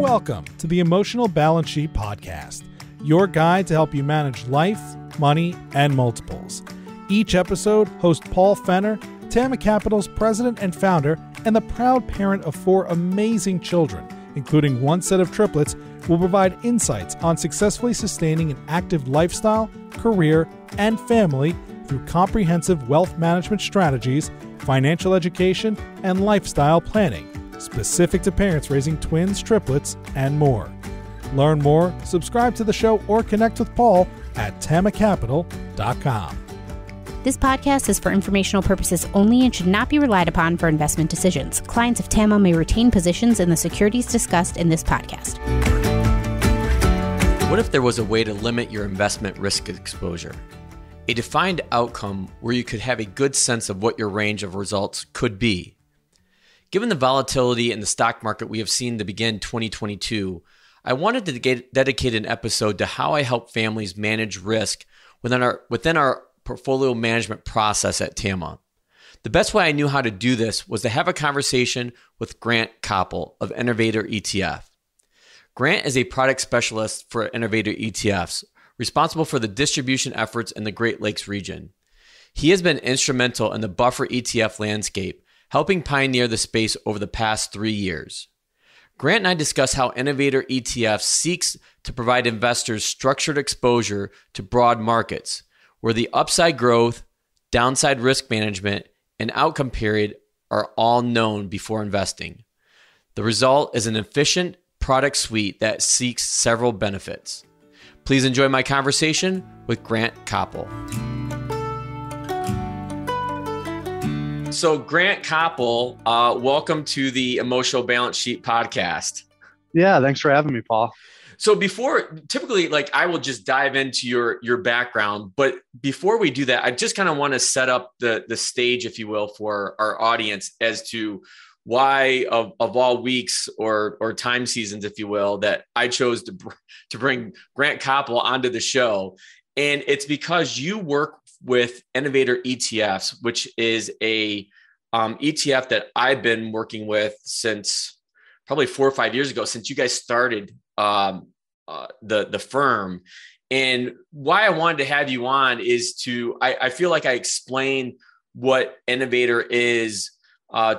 Welcome to the Emotional Balance Sheet Podcast, your guide to help you manage life, money, and multiples. Each episode, host Paul Fenner, TAMMA Capital's president and founder, and the proud parent of 4 amazing children, including 1 set of triplets, will provide insights on successfully sustaining an active lifestyle, career, and family through comprehensive wealth management strategies, financial education, and lifestyle planning, specific to parents raising twins, triplets, and more. Learn more, subscribe to the show, or connect with Paul at tammacapital.com. This podcast is for informational purposes only and should not be relied upon for investment decisions. Clients of TAMMA may retain positions in the securities discussed in this podcast. What if there was a way to limit your investment risk exposure? A defined outcome where you could have a good sense of what your range of results could be. Given the volatility in the stock market we have seen to begin 2022, I wanted to dedicate an episode to how I help families manage risk within our portfolio management process at TAMMA. The best way I knew how to do this was to have a conversation with Grant Copple of Innovator ETF. Grant is a product specialist for Innovator ETFs, responsible for the distribution efforts in the Great Lakes region. He has been instrumental in the Buffer ETF landscape, helping pioneer the space over the past 3 years. Grant and I discuss how Innovator ETF seeks to provide investors structured exposure to broad markets, where the upside growth, downside risk management, and outcome period are all known before investing. The result is an efficient product suite that seeks several benefits. Please enjoy my conversation with Grant Copple. So Grant Copple, welcome to the Emotional Balance Sheet Podcast. Yeah, thanks for having me, Paul. So typically, I will just dive into your background, but before we do that, I just kind of want to set up the stage, if you will, for our audience as to why of all weeks or time seasons, if you will, that I chose to bring Grant Copple onto the show. And it's because you work with Innovator ETFs, which is a ETF that I've been working with since probably 4 or 5 years ago, since you guys started the firm. And why I wanted to have you on is I feel like I explain what Innovator is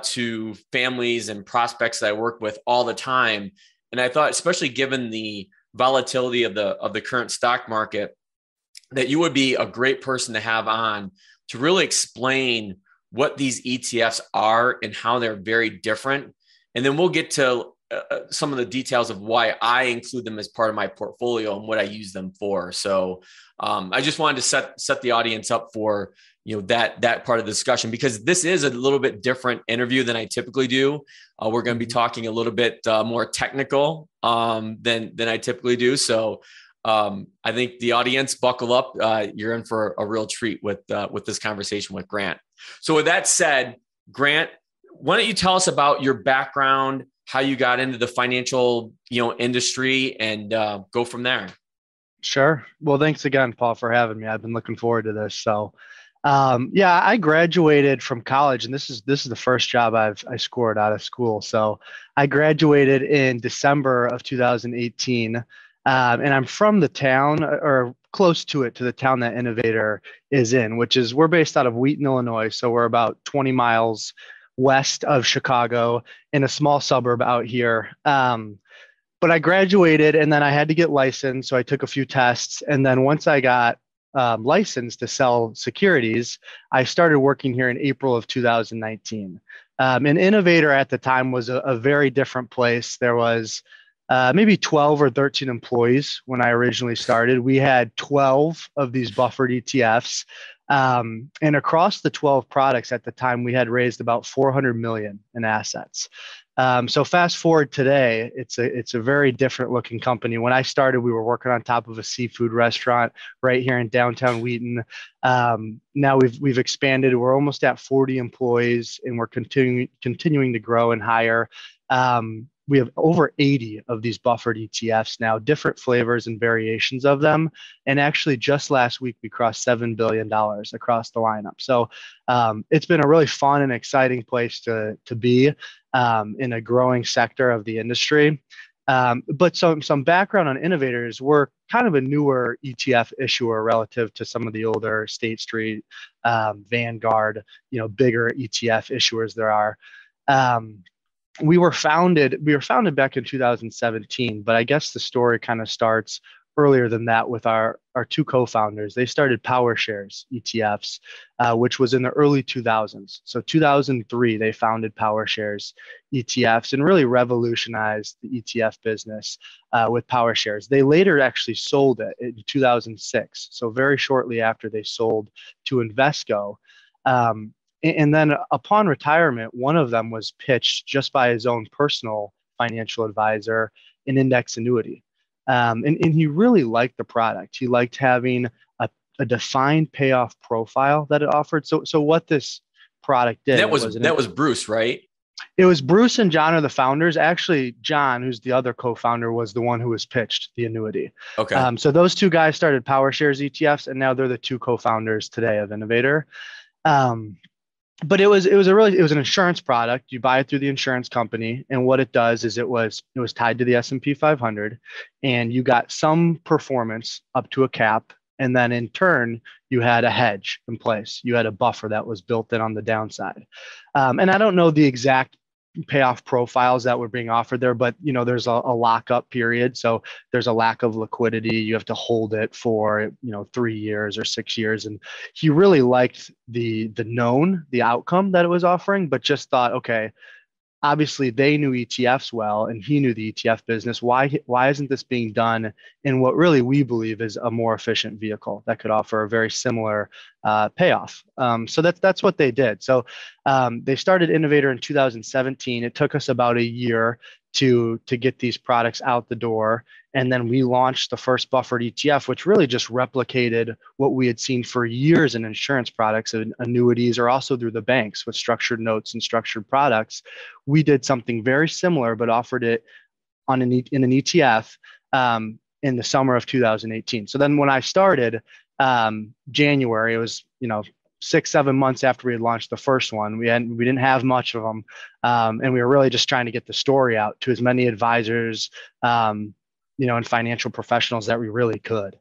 to families and prospects that I work with all the time. And I thought, especially given the volatility of the current stock market, that you would be a great person to have on to really explain what these ETFs are and how they're very different. And then we'll get to some of the details of why I include them as part of my portfolio and what I use them for. So I just wanted to set the audience up for that part of the discussion, because this is a little bit different interview than I typically do. We're going to be talking a little bit more technical than I typically do. So I think the audience, buckle up. You're in for a real treat with this conversation with Grant. So with that said, Grant, why don't you tell us about your background, how you got into the financial industry, and go from there. Sure. Well, thanks again, Paul, for having me. I've been looking forward to this. So, I graduated from college, and this is the first job I scored out of school. So I graduated in December of 2018. And I'm from the town, or close to the town that Innovator is in, we're based out of Wheaton, Illinois. So we're about 20 miles west of Chicago in a small suburb out here. But I graduated, and then I had to get licensed. So I took a few tests. And then once I got licensed to sell securities, I started working here in April of 2019. And Innovator at the time was a very different place. There was maybe 12 or 13 employees when I originally started. We had 12 of these buffered ETFs. And across the 12 products at the time, we had raised about 400 million in assets. So fast forward today, it's a very different looking company. When I started, we were working on top of a seafood restaurant right here in downtown Wheaton. Now we've expanded. We're almost at 40 employees, and we're continuing to grow and hire. We have over 80 of these buffered ETFs now, different flavors and variations of them. And actually, just last week, we crossed $7 billion across the lineup. So it's been a really fun and exciting place to be in a growing sector of the industry. But some background on Innovators, we're kind of a newer ETF issuer relative to some of the older State Street, Vanguard, bigger ETF issuers there are. We were founded back in 2017, but I guess the story kind of starts earlier than that with our two co-founders. They started PowerShares ETFs, which was in the early 2000s. So 2003, they founded PowerShares ETFs and really revolutionized the ETF business with PowerShares. They later actually sold it in 2006. So very shortly after they sold to Invesco. And then upon retirement, one of them was pitched just by his own personal financial advisor, an index annuity. And he really liked the product. He liked having a defined payoff profile that it offered. So what this product did. That was Bruce, right? It was Bruce and John are the founders. Actually, John, who's the other co-founder, was the one who was pitched the annuity. Okay. So those two guys started PowerShares ETFs, and now they're the two co-founders today of Innovator. But it was an insurance product. You buy it through the insurance company, and what it does is it was tied to the S&P 500, and you got some performance up to a cap, and then in turn you had a hedge in place. You had a buffer that was built in on the downside. And I don't know the exact payoff profiles that were being offered there, but there's a lockup period, so there's a lack of liquidity. You have to hold it for 3 years or 6 years, and he really liked the outcome that it was offering, but just thought, okay, obviously they knew ETFs well, and he knew the ETF business. Why isn't this being done in what really we believe is a more efficient vehicle that could offer a very similar payoff? So that's what they did. So they started Innovator in 2017. It took us about a year to get these products out the door. And then we launched the first buffered ETF, which really just replicated what we had seen for years in insurance products and annuities, or also through the banks with structured notes and structured products. We did something very similar, but offered it in an ETF in the summer of 2018. So then when I started January, it was 6-7 months after we had launched the first one. We didn't have much of them, and we were really just trying to get the story out to as many advisors, and financial professionals that we really could.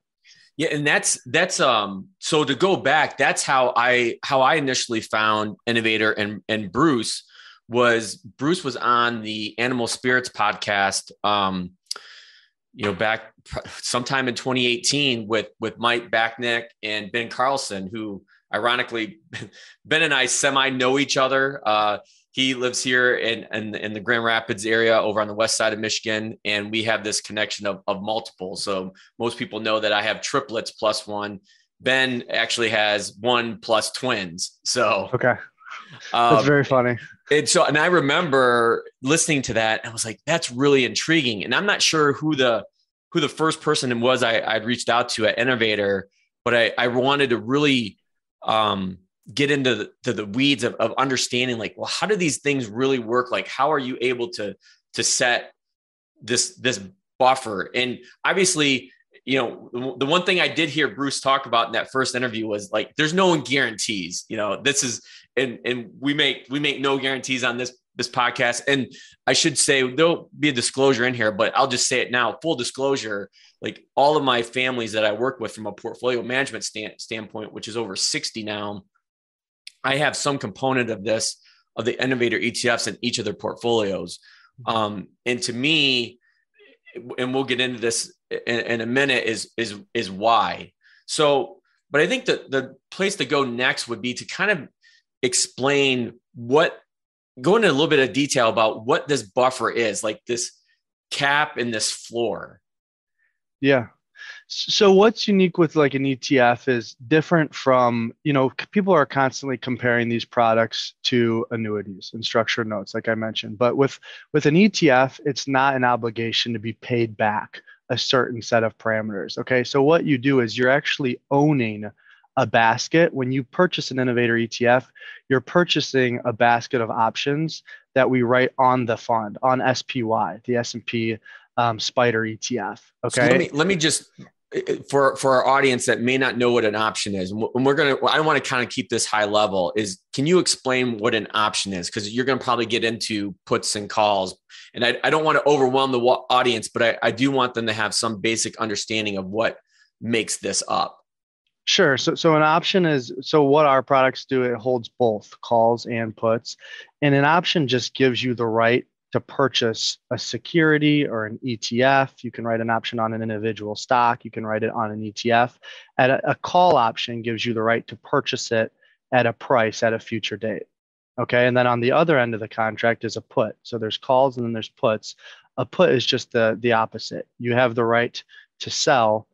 Yeah, and that's so to go back, that's how I initially found Innovator and Bruce was on the Animal Spirits podcast. Back sometime in 2018 with Mike Backnick and Ben Carlson, who ironically Ben and I semi know each other. He lives here in the Grand Rapids area over on the west side of Michigan, and we have this connection of multiples. So most people know that I have triplets plus one. Ben actually has 1 plus twins. So okay, that's very funny. And I remember listening to that, and I was like, "That's really intriguing." And I'm not sure who the first person was I'd reached out to at Innovator, but I wanted to really get into the weeds of understanding, like, well, how do these things really work? Like, how are you able to set this buffer? And obviously, the one thing I did hear Bruce talk about in that first interview was like, there's no guarantees. This is, and we make no guarantees on this podcast. And I should say there'll be a disclosure in here, but I'll just say it now. Full disclosure, like all of my families that I work with from a portfolio management standpoint, which is over 60 now, I have some component of the Innovator ETFs in each of their portfolios. And to me, and we'll get into this in a minute, is why. So, but I think the place to go next would be to kind of explain go into a little bit of detail about what this buffer is, like this cap and this floor. Yeah. So what's unique with like an ETF is different from, people are constantly comparing these products to annuities and structured notes, like I mentioned. But with an ETF, it's not an obligation to be paid back a certain set of parameters. Okay. So what you do is you're actually owning a basket. When you purchase an Innovator ETF, you're purchasing a basket of options that we write on the fund, on SPY, the S&P Spider ETF. Okay. So let me just for our audience that may not know what an option is, and I want to kind of keep this high level, is can you explain what an option is? Because you're going to probably get into puts and calls, and I don't want to overwhelm the audience, but I do want them to have some basic understanding of what makes this up. Sure. So an option is, so what our products do, it holds both calls and puts. And an option just gives you the right to purchase a security or an ETF. You can write an option on an individual stock. You can write it on an ETF. A call option gives you the right to purchase it at a price at a future date. Okay. And then on the other end of the contract is a put. So there's calls and then there's puts. A put is just the opposite. You have the right to sell.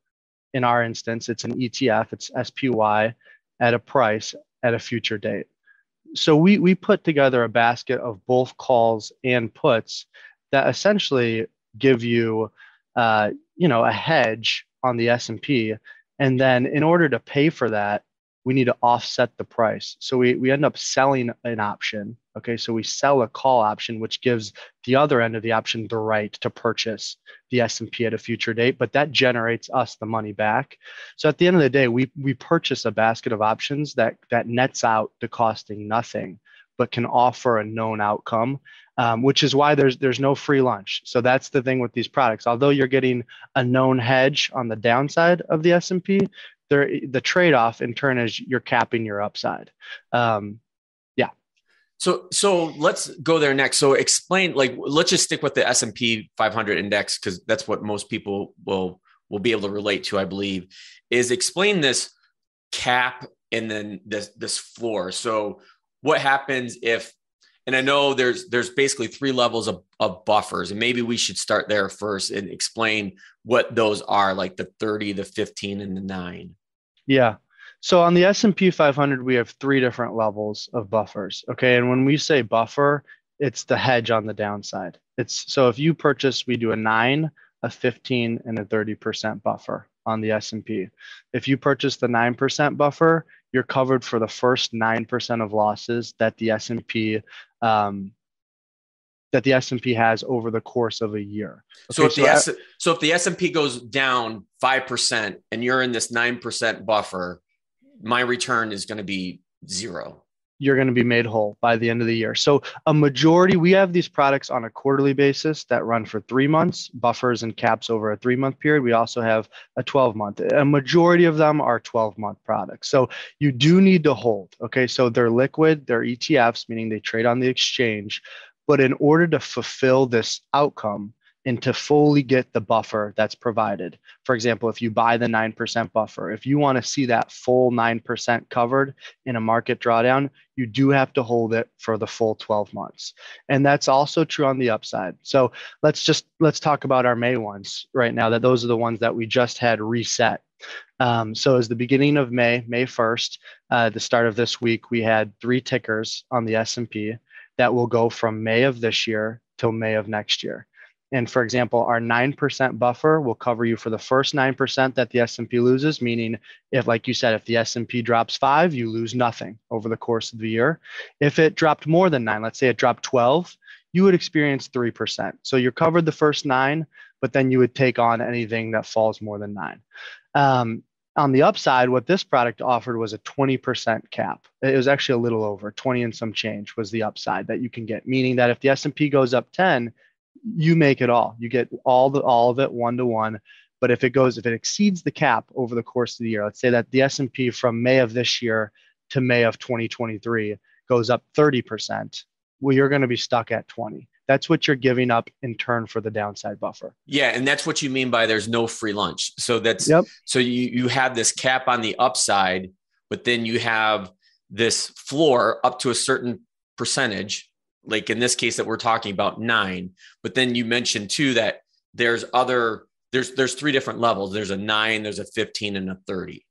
In our instance, it's an ETF, it's SPY at a price at a future date. So we put together a basket of both calls and puts that essentially give you, a hedge on the S&P. And then in order to pay for that, we need to offset the price. So we end up selling an option. Okay, so we sell a call option, which gives the other end of the option the right to purchase the S&P at a future date, but that generates us the money back. So at the end of the day, we purchase a basket of options that nets out to costing nothing, but can offer a known outcome, which is why there's no free lunch. So that's the thing with these products. Although you're getting a known hedge on the downside of the S&P, the trade-off in turn is you're capping your upside. So let's go there next. So explain, let's just stick with the S&P 500 index, because that's what most people will be able to relate to, I believe, is explain this cap and then this floor. So what happens if, and I know there's basically three levels of buffers, and maybe we should start there first and explain what those are, like the 30, the 15, and the 9. Yeah. So on the S&P 500, we have three different levels of buffers. Okay. And when we say buffer, it's the hedge on the downside. So if you purchase, we do a 9, a 15, and a 30% buffer on the S&P. If you purchase the 9% buffer, you're covered for the first 9% of losses that the S&P has over the course of a year. Okay, so if the S&P goes down 5% and you're in this 9% buffer, my return is going to be 0. You're going to be made whole by the end of the year. So a majority, we have these products on a quarterly basis that run for 3 months, buffers and caps over a 3-month period. We also have a 12-month. A majority of them are 12-month products. So you do need to hold. Okay, so they're liquid, they're ETFs, meaning they trade on the exchange. But in order to fulfill this outcome and to fully get the buffer that's provided, for example, if you buy the 9% buffer, if you want to see that full 9% covered in a market drawdown, you do have to hold it for the full 12 months. And that's also true on the upside. So let's talk about our May ones right now, that those are the ones that we just had reset. So as the beginning of May 1st, the start of this week, we had 3 tickers on the S&P that will go from May of this year till May of next year. And for example, our 9% buffer will cover you for the first 9% that the S&P loses, meaning if, like you said, if the S&P drops 5, you lose nothing over the course of the year. If it dropped more than 9, let's say it dropped 12, you would experience 3%. So you're covered the first 9, but then you would take on anything that falls more than 9. On the upside, what this product offered was a 20% cap. It was actually a little over 20 and some change was the upside that you can get, meaning that if the S&P goes up 10, you make it all. You get all of it 1-to-1. But if it exceeds the cap over the course of the year, let's say that the S&P from May of this year to May of 2023 goes up 30%, well, you're going to be stuck at 20. That's what you're giving up in turn for the downside buffer. Yeah, and that's what you mean by there's no free lunch. So that's yep. So you have this cap on the upside, but then you have this floor up to a certain percentage, like in this case that we're talking about 9. But then you mentioned too that there's 3 different levels. There's a 9, there's a 15, and a 30.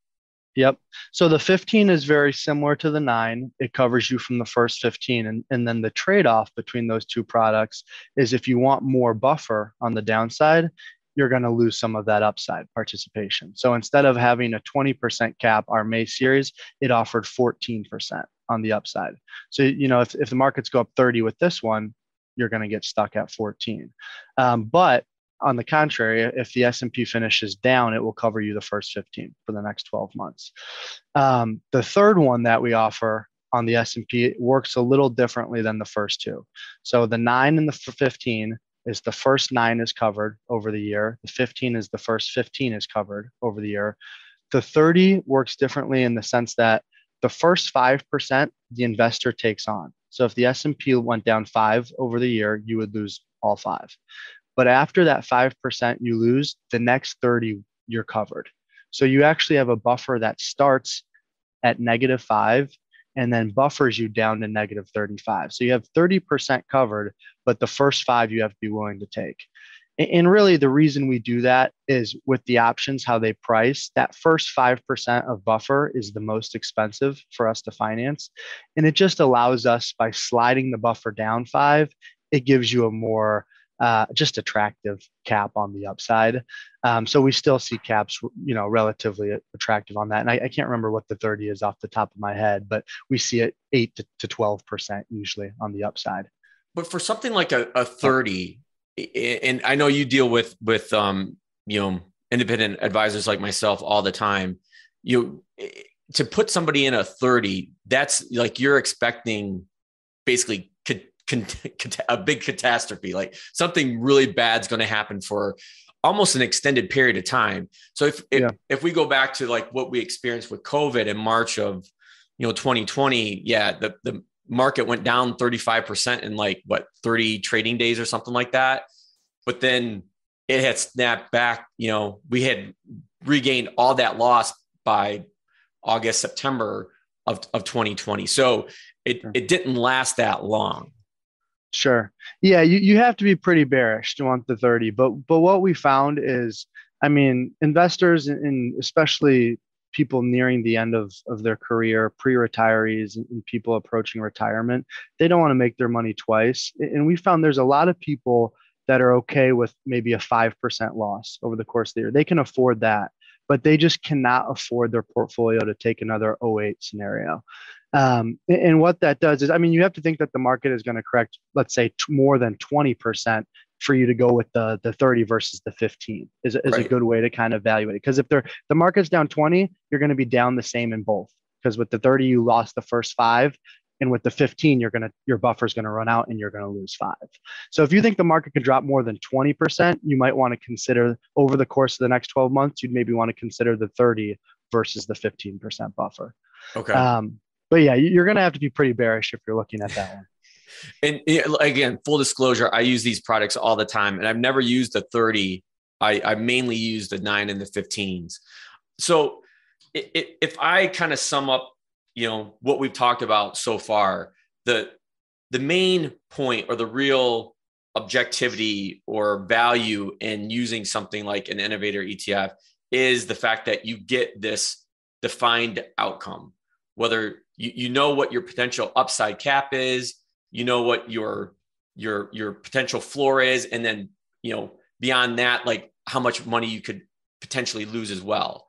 Yep. So the 15 is very similar to the 9. It covers you from the first 15. And then the trade-off between those 2 products is if you want more buffer on the downside, you're going to lose some of that upside participation. So instead of having a 20% cap, our May series, it offered 14% on the upside. So, if the markets go up 30 with this one, you're going to get stuck at 14. But On the contrary, if the S&P finishes down, it will cover you the first 15 for the next 12 months. The third one that we offer on the S&P works a little differently than the first two. So the 9 and the 15 is the first 9 is covered over the year. The 15 is the first 15 is covered over the year. The 30 works differently in the sense that the first 5% the investor takes on. So if the S&P went down 5 over the year, you would lose all 5. But after that 5% you lose, the next 30 you're covered. So you actually have a buffer that starts at -5 and then buffers you down to -35. So you have 30% covered, but the first 5 you have to be willing to take. And really the reason we do that is with the options, how they price, that first 5% of buffer is the most expensive for us to finance. And it just allows us, by sliding the buffer down 5, it gives you a more just attractive cap on the upside. So we still see caps, relatively attractive on that. And I can't remember what the 30 is off the top of my head, but we see it 8 to 12% usually on the upside. But for something like a 30, and I know you deal with independent advisors like myself all the time, to put somebody in a 30, that's like you're expecting basically a big catastrophe, like something really bad is going to happen for almost an extended period of time. So if we go back to like what we experienced with COVID in March of 2020, the market went down 35% in 30 trading days or something like that. But then it had snapped back. We had regained all that loss by August, September of 2020. So it didn't last that long. Sure. Yeah, you have to be pretty bearish to want the 30. But what we found is, investors and especially people nearing the end of their career, pre-retirees and people approaching retirement, they don't want to make their money twice. And we found there's a lot of people that are okay with maybe a 5% loss over the course of the year. They can afford that, but they just cannot afford their portfolio to take another 08 scenario. And what that does is, you have to think that the market is going to correct, let's say more than 20% for you to go with the 30 versus the 15 is a good way to kind of evaluate it. Because if the market's down 20, you're going to be down the same in both. Because with the 30, you lost the first 5. And with the 15, your buffer is going to run out and you're going to lose 5. So if you think the market could drop more than 20%, you might want to consider over the course of the next 12 months, you'd maybe want to consider the 30 versus the 15% buffer. Okay. But yeah, you're going to have to be pretty bearish if you're looking at that one. And again, full disclosure, I use these products all the time and I've never used the 30. I mainly use the 9 and the 15s. So if I kind of sum up, what we've talked about so far, the main point or the real objectivity or value in using something like an Innovator ETF is the fact that you get this defined outcome, whether you know what your potential upside cap is, what your potential floor is, and then, beyond that, like how much money you could potentially lose as well.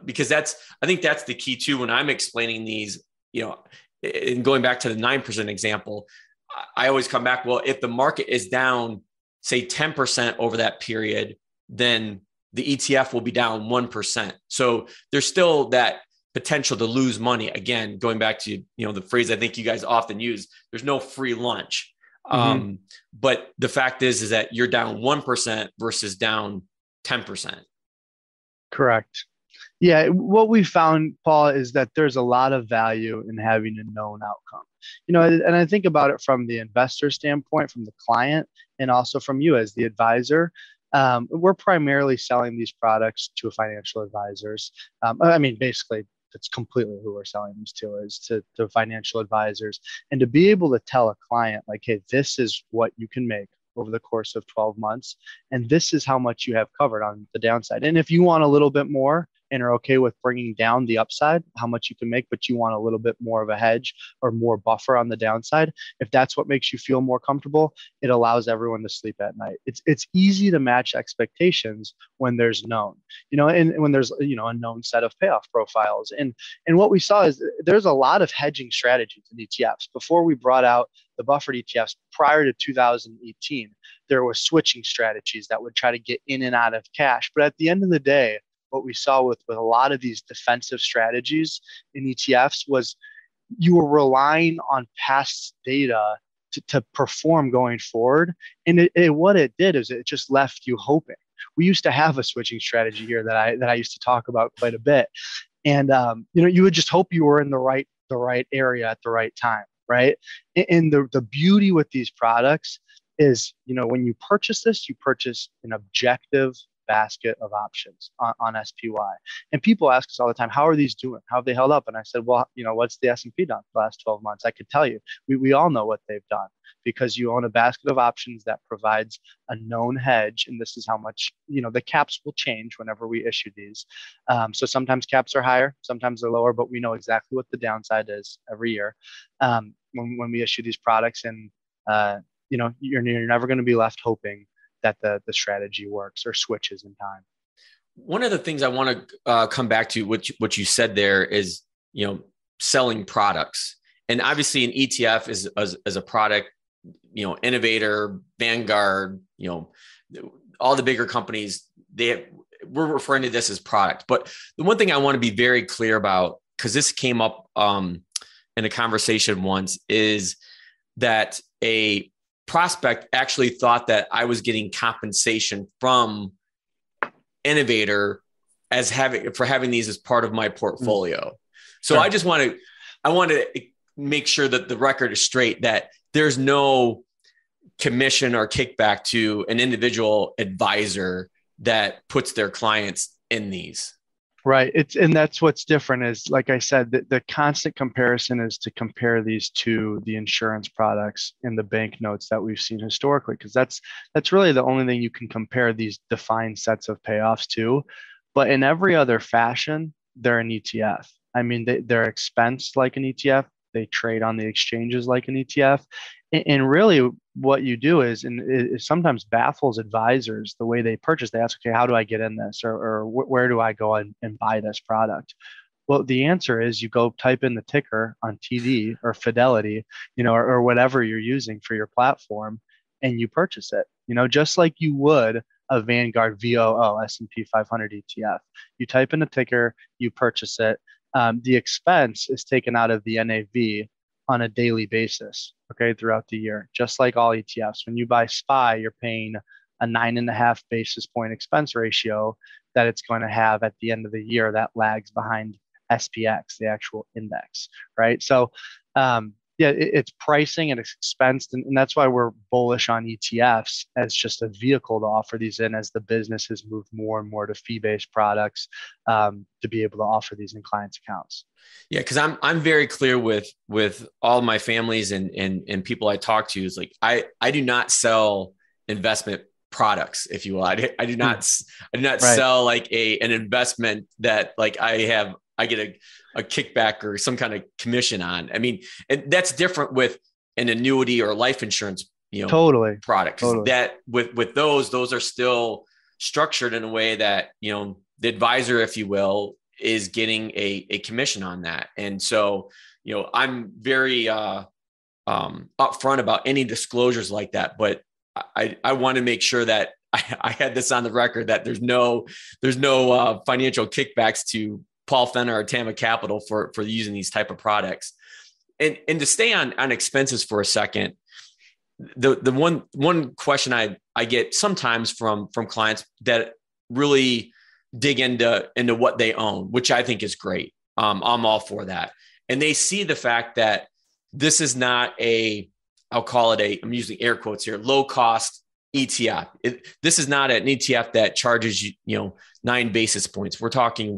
Because I think that's the key too. When I'm explaining these, and going back to the 9% example, I always come back, well, if the market is down, say 10% over that period, then the ETF will be down 1%. So there's still that potential to lose money. Again, going back to, the phrase I think you guys often use, there's no free lunch. Mm-hmm. But the fact is that you're down 1% versus down 10%. Correct. Yeah, what we found, Paul, is that there's a lot of value in having a known outcome. And I think about it from the investor standpoint, from the client, and also from you as the advisor. We're primarily selling these products to financial advisors. Basically, that's completely who we're selling these to, is to financial advisors. And to be able to tell a client, like, hey, this is what you can make over the course of 12 months, and this is how much you have covered on the downside. And if you want a little bit more and are okay with bringing down the upside, how much you can make, but you want a little bit more of a hedge or more buffer on the downside, if that's what makes you feel more comfortable, it allows everyone to sleep at night. It's easy to match expectations when there's known, and when there's, a known set of payoff profiles. And what we saw is there's a lot of hedging strategies in ETFs. Before we brought out the Buffer ETFs prior to 2018, there was switching strategies that would try to get in and out of cash. But at the end of the day, what we saw with a lot of these defensive strategies in ETFs was you were relying on past data to perform going forward. And what it did is it just left you hoping. We used to have a switching strategy here that I used to talk about quite a bit. And you would just hope you were in the right area at the right time, right? And the beauty with these products is, when you purchase this, you purchase an objective basket of options on SPY. And people ask us all the time, how are these doing? How have they held up? And I said, well, what's the S&P done the last 12 months? I could tell you. We all know what they've done, because you own a basket of options that provides a known hedge. And this is how much, the caps will change whenever we issue these. So sometimes caps are higher, sometimes they're lower, but we know exactly what the downside is every year when we issue these products. And, you're never going to be left hoping that the strategy works or switches in time. One of the things I want to come back to, what you said there, is, selling products. And obviously an ETF is as a product, Innovator, Vanguard, all the bigger companies, we're referring to this as product. But the one thing I want to be very clear about, because this came up in a conversation once, is that a prospect actually thought that I was getting compensation from Innovator for having these as part of my portfolio. So sure. I want to make sure that the record is straight, that there's no commission or kickback to an individual advisor that puts their clients in these. Right. And that's what's different is, like I said, the constant comparison is to compare these to the insurance products and the bank notes that we've seen historically, because that's really the only thing you can compare these defined sets of payoffs to. But in every other fashion, they're an ETF. I mean, they're expensed like an ETF. They trade on the exchanges like an ETF. And really what you do is, and it sometimes baffles advisors, the way they purchase. They ask, okay, how do I get in this? Or where do I go and buy this product? Well, the answer is you go type in the ticker on TD or Fidelity, or whatever you're using for your platform, and you purchase it, just like you would a Vanguard VOO S&P 500 ETF. You type in a ticker, you purchase it. The expense is taken out of the NAV on a daily basis, okay, throughout the year, just like all ETFs. When you buy SPY, you're paying a 9.5 basis point expense ratio that it's going to have at the end of the year that lags behind SPX, the actual index, right? So, it's pricing and it's expensed. And that's why we're bullish on ETFs as just a vehicle to offer these in, as the business has moved more and more to fee-based products to be able to offer these in clients' accounts. Yeah, because I'm very clear with all my families and people I talk to, is like, I do not sell investment products, if you will. I do not right. sell like an investment that like I get a kickback or some kind of commission on. I mean, and that's different with an annuity or life insurance, totally product. Totally. That with those are still structured in a way that, the advisor, if you will, is getting a commission on that. And so, I'm very upfront about any disclosures like that, but I want to make sure that I had this on the record, that there's no financial kickbacks to Paul Fenner or TAMMA Capital for using these type of products. And to stay on expenses for a second, the one question I get sometimes from clients that really dig into what they own, which I think is great. I'm all for that. And they see the fact that this is not I'll call it I'm using air quotes here, low cost ETF. This is not an ETF that charges you, 9 basis points. We're talking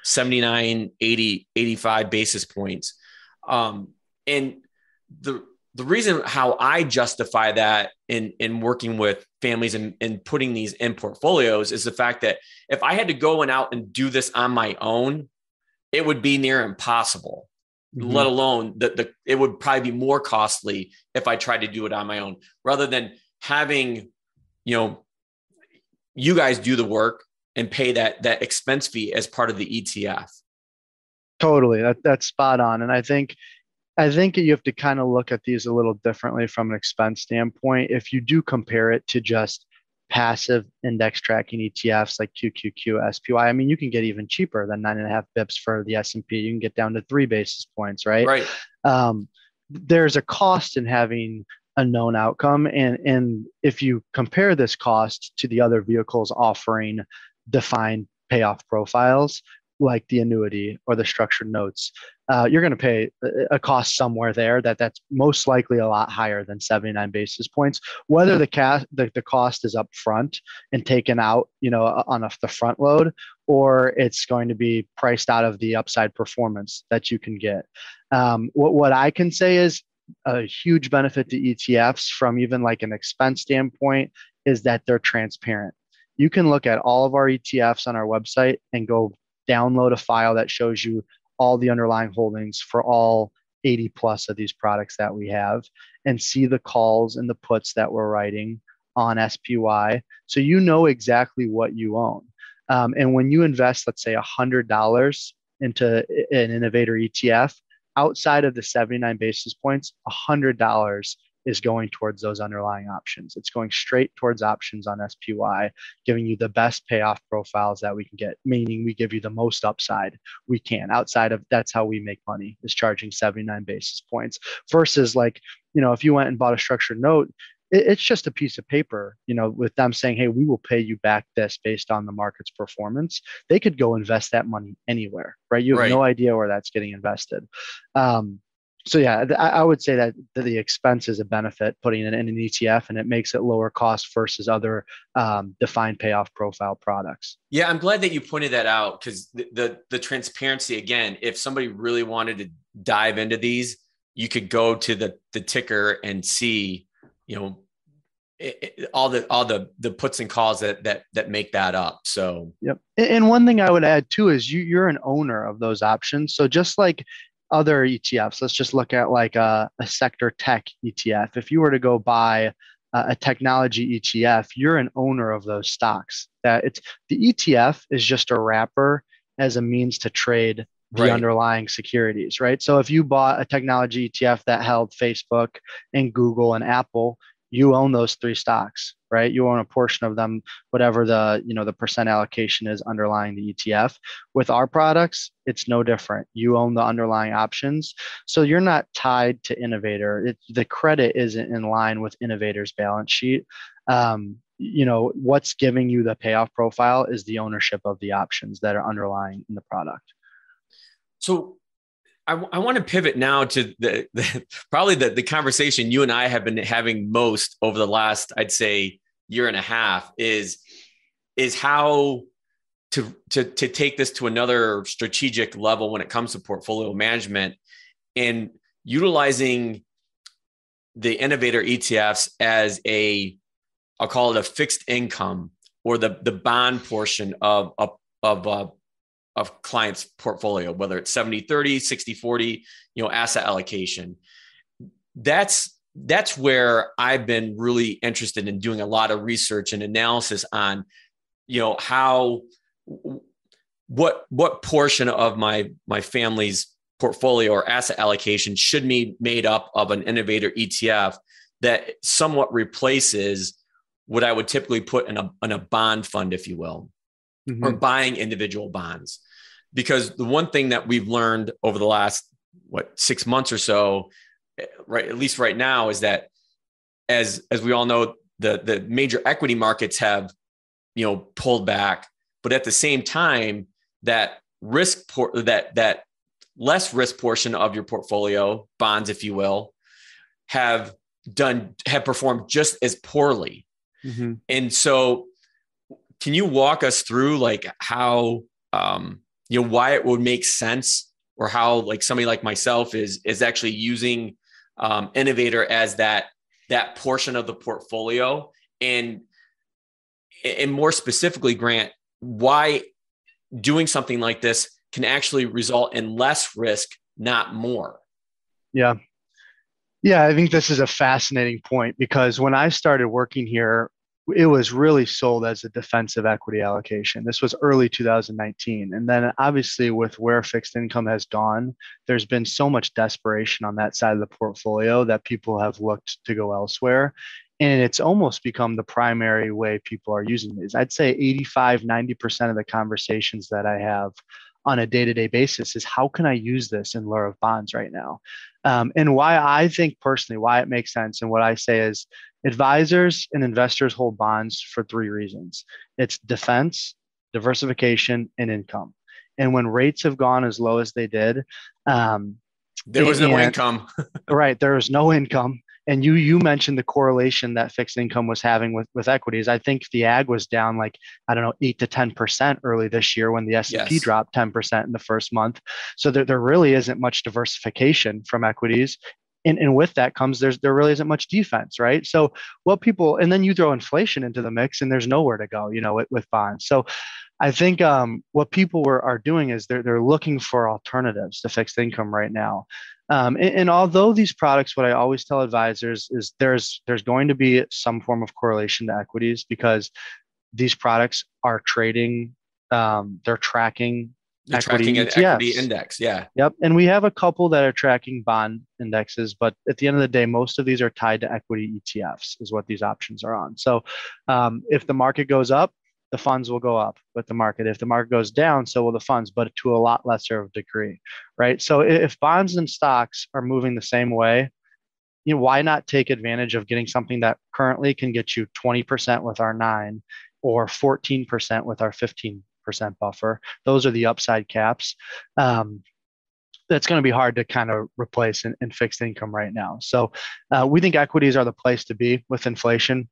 79, 80, 85 basis points. And the reason how I justify that in working with families and putting these in portfolios is the fact that if I had to go out and do this on my own, it would be near impossible, let alone it would probably be more costly if I tried to do it on my own, rather than having, you guys do the work and pay that expense fee as part of the ETF. Totally. That's spot on. And I think I think you have to kind of look at these a little differently from an expense standpoint. If you do compare it to just passive index tracking ETFs like QQQ, SPY, I mean, you can get even cheaper than 9.5 bips for the S&P. You can get down to 3 basis points, right? Right. There's a cost in having a known outcome. And if you compare this cost to the other vehicles offering defined payoff profiles, like the annuity or the structured notes, you're going to pay a cost somewhere there that's most likely a lot higher than 79 basis points. Whether the cost is up front and taken out, on the front load, or it's going to be priced out of the upside performance that you can get. What I can say is a huge benefit to ETFs from even like an expense standpoint is that they're transparent. You can look at all of our ETFs on our website and go download a file that shows you all the underlying holdings for all 80 plus of these products that we have, and see the calls and the puts that we're writing on SPY. So you know exactly what you own. And when you invest, let's say $100 into an Innovator ETF, outside of the 79 basis points, $100 is going towards those underlying options. It's going straight towards options on SPY, giving you the best payoff profiles that we can get, meaning we give you the most upside we can. Outside of that's how we make money, is charging 79 basis points versus like, if you went and bought a structured note, it's just a piece of paper, with them saying, hey, we will pay you back this based on the market's performance. They could go invest that money anywhere, right? You have no idea where that's getting invested. So yeah, I would say that the expense is a benefit putting it in an ETF, and it makes it lower cost versus other defined payoff profile products. Yeah, I'm glad that you pointed that out, because the transparency, again, if somebody really wanted to dive into these, you could go to the ticker and see, all the puts and calls that make that up. So yep. And one thing I would add too is you're an owner of those options. So just like other ETFs, let's just look at like a sector tech ETF. If you were to go buy a technology ETF, you're an owner of those stocks. The ETF is just a wrapper as a means to trade the underlying securities, right? So if you bought a technology ETF that held Facebook and Google and Apple, you own those 3 stocks, right? You own a portion of them, whatever the percent allocation is underlying the ETF. With our products, it's no different. You own the underlying options. So you're not tied to Innovator. The credit isn't in line with Innovator's balance sheet. What's giving you the payoff profile is the ownership of the options that are underlying in the product. So I want to pivot now to probably the conversation you and I have been having most over the last, I'd say, year and a half is how to take this to another strategic level when it comes to portfolio management, and utilizing the Innovator ETFs as I'll call it a fixed income, or the bond portion of clients' portfolio, whether it's 70-30, 60-40, asset allocation. That's where I've been really interested in doing a lot of research and analysis on, what portion of my family's portfolio or asset allocation should be made up of an Innovator ETF that somewhat replaces what I would typically put in a bond fund, if you will, or buying individual bonds. Because the one thing that we've learned over the last 6 months or so, right, at least right now, is that as we all know, the major equity markets have pulled back, but at the same time, that that less risk portion of your portfolio, bonds, if you will, have performed just as poorly. Mm-hmm. And so, can you walk us through like how why it would make sense, or how like somebody like myself is actually using Innovator as that portion of the portfolio, and more specifically, Grant, why doing something like this can actually result in less risk, not more? Yeah. I think this is a fascinating point, because when I started working here, it was really sold as a defensive equity allocation. This was early 2019. And then obviously with where fixed income has gone, there's been so much desperation on that side of the portfolio that people have looked to go elsewhere. And it's almost become the primary way people are using these. I'd say 85, 90% of the conversations that I have on a day-to-day basis is how can I use this in lieu of bonds right now? And why I think personally, why it makes sense. And what I say is advisors and investors hold bonds for three reasons. It's defense, diversification, and income. And when rates have gone as low as they did, there was no income. Right. There was no income. And you mentioned the correlation that fixed income was having with equities. I think the ag was down like, I don't know, 8 to 10% early this year when the S&P dropped 10% in the first month. So there really isn't much diversification from equities. And with that comes, there really isn't much defense, right? So what people, and then you throw inflation into the mix and there's nowhere to go, with bonds. So I think what people are doing is they're looking for alternatives to fixed income right now. And although these products, what I always tell advisors is there's going to be some form of correlation to equities because these products are trading, they're tracking equity an ETFs. Equity index. Yeah. Yep. And we have a couple that are tracking bond indexes, but at the end of the day, most of these are tied to equity ETFs is what these options are on. So if the market goes up, the funds will go up with the market. If the market goes down, so will the funds, but to a lot lesser of degree, right? So if bonds and stocks are moving the same way, why not take advantage of getting something that currently can get you 20% with our 9 or 14% with our 15% buffer? Those are the upside caps. That's going to be hard to kind of replace in fixed income right now. So we think equities are the place to be with inflation.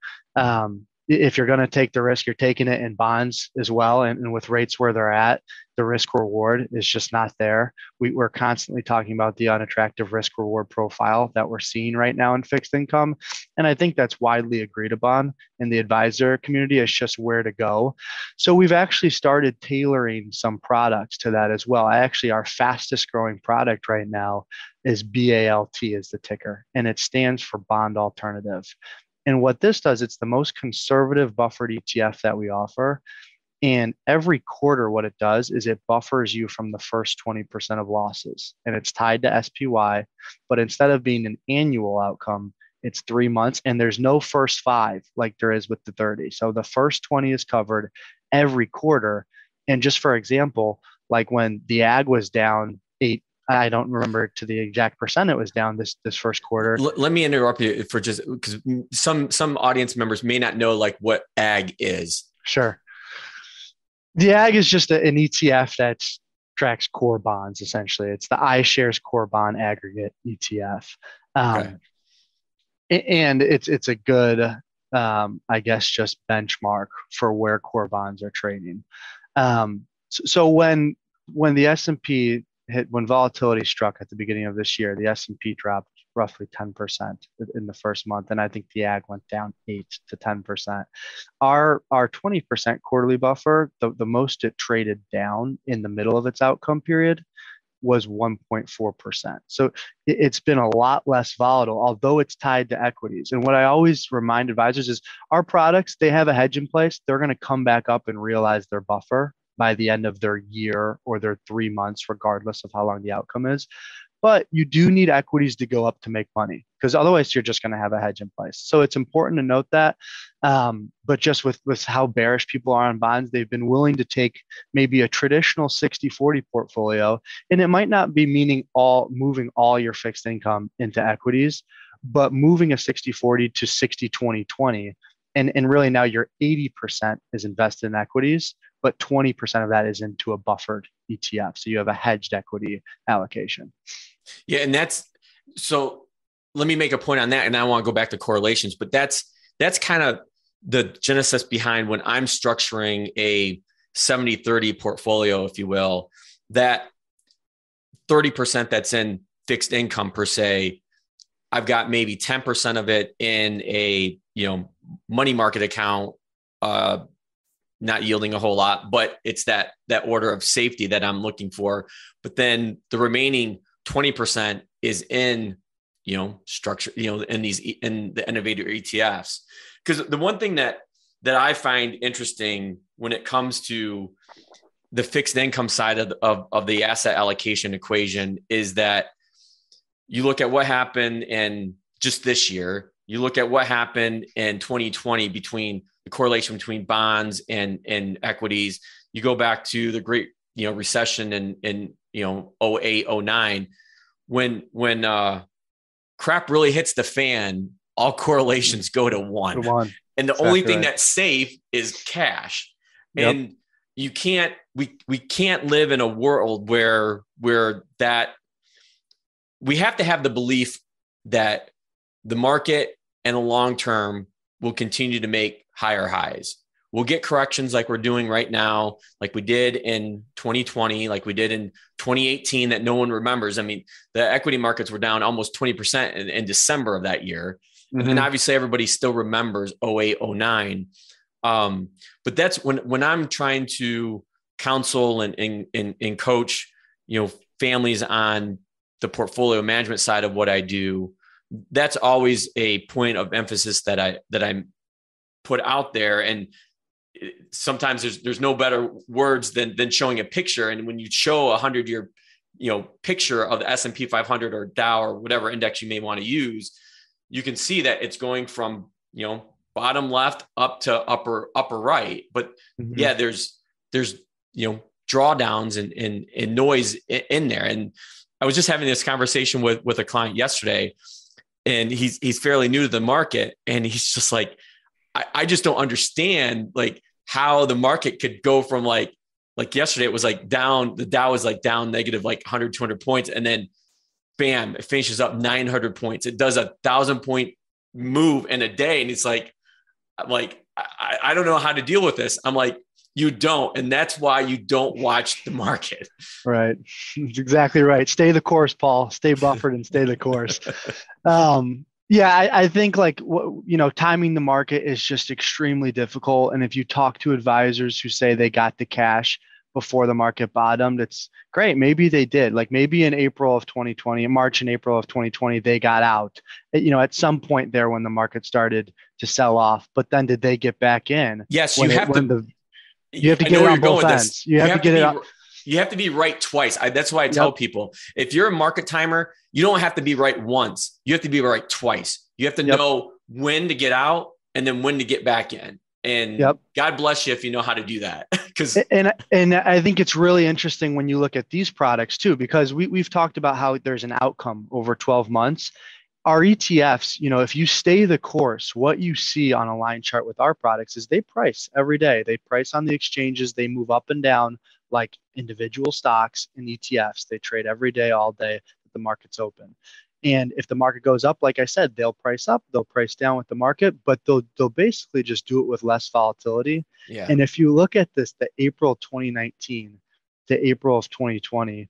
If you're going to take the risk, you're taking it in bonds as well. And with rates where they're at, the risk reward is just not there. We're constantly talking about the unattractive risk reward profile that we're seeing right now in fixed income. And I think that's widely agreed upon in the advisor community. It's just where to go. So we've actually started tailoring some products to that as well. Our fastest growing product right now is BALT is the ticker, and it stands for bond alternative. And what this does, it's the most conservative buffered ETF that we offer. And every quarter, what it does is it buffers you from the first 20% of losses. And it's tied to SPY, but instead of being an annual outcome, it's 3 months. And there's no first 5 like there is with the 30. So the first 20 is covered every quarter. And just for example, like when the ag was down 8, I don't remember to the exact percent it was down this first quarter. Let me interrupt you for just because some audience members may not know like what ag is. Sure. The ag is just an ETF that tracks core bonds. Essentially, it's the iShares Core Bond Aggregate ETF, okay. And it's a good, I guess, just benchmark for where core bonds are trading. So when the S&P when volatility struck at the beginning of this year, the S&P dropped roughly 10% in the first month, and I think the ag went down 8 to 10%. Our 20% quarterly buffer, the most it traded down in the middle of its outcome period was 1.4%. So it's been a lot less volatile, although it's tied to equities. And what I always remind advisors is our products, they have a hedge in place. They're going to come back up and realize their buffer by the end of their year or their 3 months, regardless of how long the outcome is. But you do need equities to go up to make money because otherwise you're just going to have a hedge in place. So it's important to note that. But just with how bearish people are on bonds, they've been willing to take maybe a traditional 60-40 portfolio. And it might not be moving all your fixed income into equities, but moving a 60-40 to 60-20-20. And really now your 80% is invested in equities, but 20% of that is into a buffered ETF. So you have a hedged equity allocation. Yeah. And so let me make a point on that. And I want to go back to correlations, but that's kind of the genesis behind when I'm structuring a 70-30 portfolio, if you will, that 30% that's in fixed income per se, I've got maybe 10% of it in a, money market account, not yielding a whole lot, but it's that order of safety that I'm looking for. But then the remaining 20% is in, structure, in the Innovator ETFs. Because the one thing that that I find interesting when it comes to the fixed income side of the asset allocation equation is that you look at what happened in just this year, you look at what happened in 2020 between the correlation between bonds and equities. You go back to the great, recession in 08, 09, when crap really hits the fan, all correlations go to one. And the only thing that's safe is cash. Yep. And we can't live in a world where that we have to have the belief that the market and the long term will continue to make higher highs. We'll get corrections like we're doing right now, like we did in 2020, like we did in 2018 that no one remembers. I mean, the equity markets were down almost 20% in December of that year. Mm-hmm. And then obviously everybody still remembers 08, 09. But that's when I'm trying to counsel and coach, families on the portfolio management side of what I do, that's always a point of emphasis that I put out there. And sometimes there's no better words than showing a picture. And when you show 100-year, picture of the S&P 500 or Dow or whatever index you may want to use, you can see that it's going from, bottom left up to upper right. But yeah, there's drawdowns and noise in there. And I was just having this conversation with a client yesterday, and he's fairly new to the market. And he's just like, I just don't understand like how the market could go from like yesterday, it was like down, the Dow was like down negative, like 100, 200 points. And then bam, it finishes up 900 points. It does 1,000 point move in a day. And it's like, I don't know how to deal with this. I'm like, you don't. And that's why you don't watch the market. Right. That's exactly right. Stay the course, Paul. Stay buffered and stay the course. Yeah, I think timing the market is just extremely difficult. And if you talk to advisors who say they got the cash before the market bottomed, it's great. Maybe they did. Like maybe in March and April of 2020, they got out, at some point there when the market started to sell off. But then did they get back in? Yes, you have to get it on both ends. You have to get it on. You have to be right twice. That's why I tell people, if you're a market timer, you don't have to be right once. You have to be right twice. You have to know when to get out and then when to get back in. And God bless you if you know how to do that. And I think it's really interesting when you look at these products too, because we've talked about how there's an outcome over 12 months. Our ETFs, if you stay the course, what you see on a line chart with our products is they price every day. They price on the exchanges. They move up and down like individual stocks and ETFs. They trade every day, all day that the market's open. And if the market goes up, like I said, they'll price up, they'll price down with the market, but they'll basically just do it with less volatility. Yeah. And if you look at this, the April 2019 to April of 2020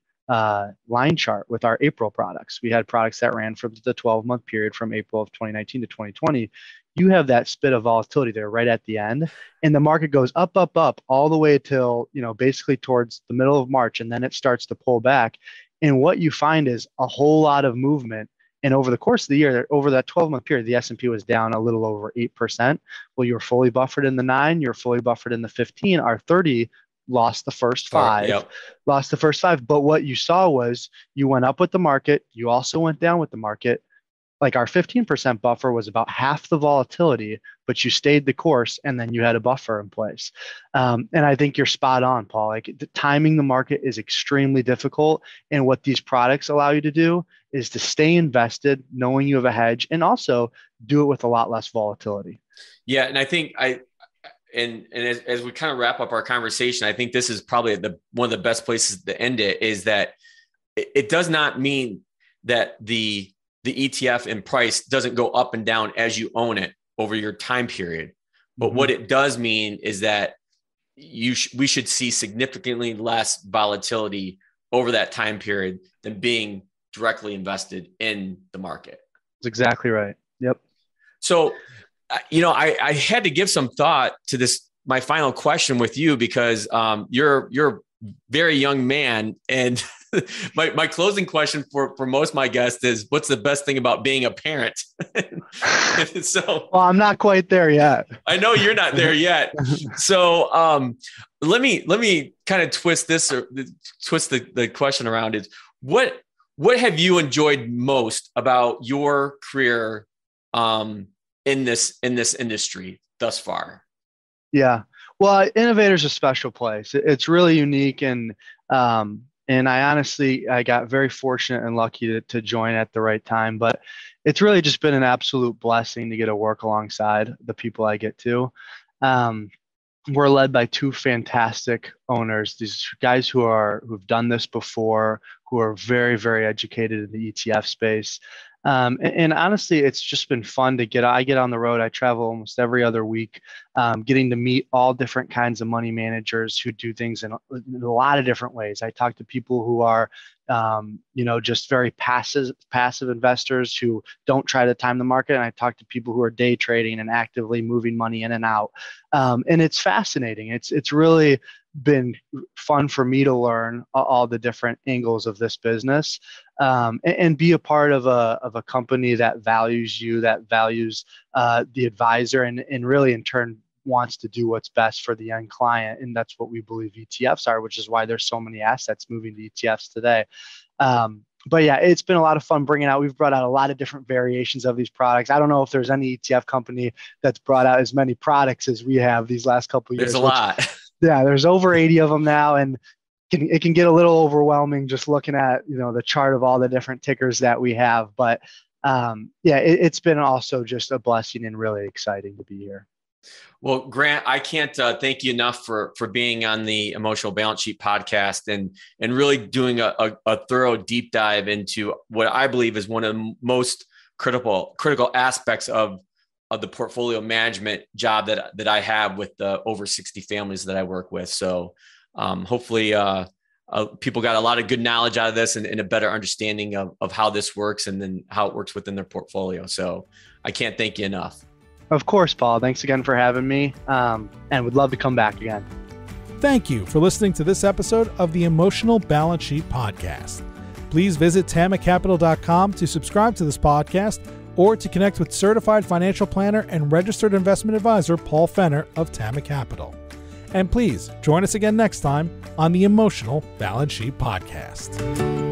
line chart with our April products, we had products that ran from the 12-month period from April of 2019 to 2020. You have that spit of volatility there right at the end, and the market goes up, up, up all the way till, basically towards the middle of March, and then it starts to pull back. And what you find is a whole lot of movement. And over the course of the year, over that 12-month period, the S&P was down a little over 8%. Well, you're fully buffered in the 9, you're fully buffered in the 15. Our 30 lost the first 5, But what you saw was you went up with the market. You also went down with the market. Like our 15% buffer was about half the volatility, but you stayed the course and then you had a buffer in place. And I think you're spot on, Paul. Like timing the market is extremely difficult. And what these products allow you to do is to stay invested, knowing you have a hedge, and also do it with a lot less volatility. Yeah. And I think as we kind of wrap up our conversation, I think this is probably one of the best places to end it, is that it does not mean that the ETF in price doesn't go up and down as you own it over your time period. But what it does mean is that we should see significantly less volatility over that time period than being directly invested in the market. That's exactly right. Yep. So, I had to give some thought to this, my final question with you, because you're a very young man, and my closing question for most of my guests is, what's the best thing about being a parent? So, well, I'm not quite there yet. I know you're not there yet. So let me kind of twist the question around is, what have you enjoyed most about your career in this industry thus far? Yeah. Well, Innovator's a special place. It's really unique, and I got very fortunate and lucky to join at the right time. But it's really just been an absolute blessing to get to work alongside the people I get to. We're led by two fantastic owners, these guys who've done this before, who are very, very educated in the ETF space. And honestly, it's just been fun to I get on the road. I travel almost every other week, getting to meet all different kinds of money managers who do things in a lot of different ways. I talk to people who are, just very passive investors who don't try to time the market. And I talk to people who are day trading and actively moving money in and out. And it's fascinating. It's really been fun for me to learn all the different angles of this business, and be a part of a company that values you, that values the advisor, and really in turn wants to do what's best for the end client. And that's what we believe ETFs are, which is why there's so many assets moving to ETFs today. But yeah, it's been a lot of fun we've brought out a lot of different variations of these products. I don't know if there's any ETF company that's brought out as many products as we have these last couple of years. There's a lot. Yeah, there's over 80 of them now, and it can get a little overwhelming just looking at the chart of all the different tickers that we have. But it's been also just a blessing and really exciting to be here. Well, Grant, I can't thank you enough for being on the Emotional Balance Sheet podcast and really doing a thorough deep dive into what I believe is one of the most critical aspects of the portfolio management job that I have with the over 60 families that I work with. So hopefully people got a lot of good knowledge out of this and a better understanding of how this works and then how it works within their portfolio. So I can't thank you enough. Of course, Paul. Thanks again for having me, and would love to come back again. Thank you for listening to this episode of the Emotional Balance Sheet Podcast. Please visit TAMMAcapital.com to subscribe to this podcast or to connect with certified financial planner and registered investment advisor Paul Fenner of TAMMA Capital. And please join us again next time on the Emotional Balance Sheet Podcast.